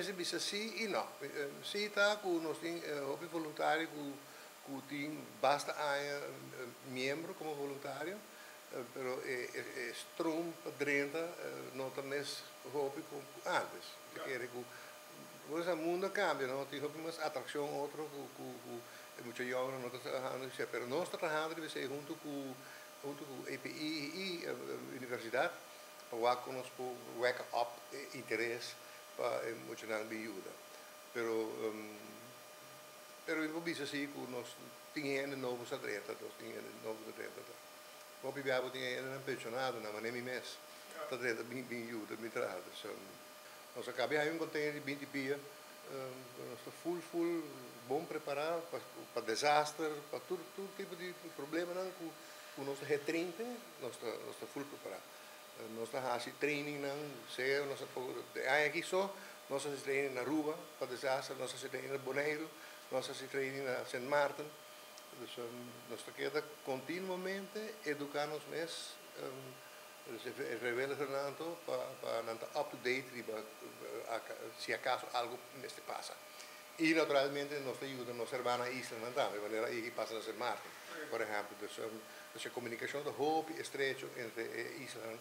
se bisa sì e no. Sì sta con nostri hobby volontari cu tin basta a membro como voluntário, pero strom drenta não tá mais hobby como antes. Porque hoje o mundo cambia, não? Tem hobby mais atração outro cu mucho jovem não está trabalhando, pero nós está trabalhando deve ser junto com EPI e universidade para conosco wake up interesse para muito não me ajuda. Pero eu bisa assim que nós tínhamos novos atletas, nós tínhamos novos atletas. Poi abbiamo un pensionato, una manemi mes, atleta bem ajuda, bem trabalho. Nós acabamos um container de 20 pia, nós estamos full, bom preparado para desastre, para todo tipo de problema não com nosso retrinte, nós estamos full preparado. Nós estamos training não, sei, nós aqui só, nós estamos training na Aruba para desastre, nós estamos training na Bonaire, nós estamos training na Saint Martin. Dus nós queda continuamente educarnos mais, revela Fernando para estar up to date se acaso algo neste passa. E naturalmente nós ajuda nos hermana Island também, maneira aí passa na Saint Martin, por exemplo, dus a comunicação do hope estreito entre Island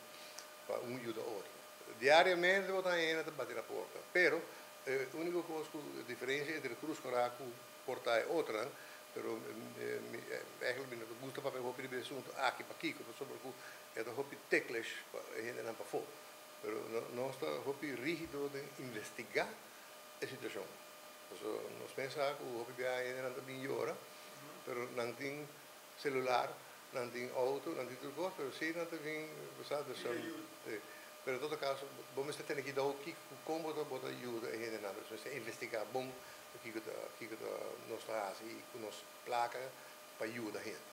para ajuda outro. Diariamente vou estar indo a bater a porta, pero a única coisa diferença entre Cruz Coraco porta é outra. Pero eigenlijk me gusta para hopi de assunto aqui para Kiko, sobretudo é do hopi teclas ainda não para fora. Pero nós está hopi rígido de investigar a situação. Nós pensamos que o hopi ainda não está bem agora, pero não tem celular, não tem auto, não tem tudo coisa, pero sim não tem, sabe, pero em todo caso, vamos ter que dar o Kiko como botar ajuda ainda não, então investigar bom. Aqui que nós fazemos e que nós placa para ajudar a gente.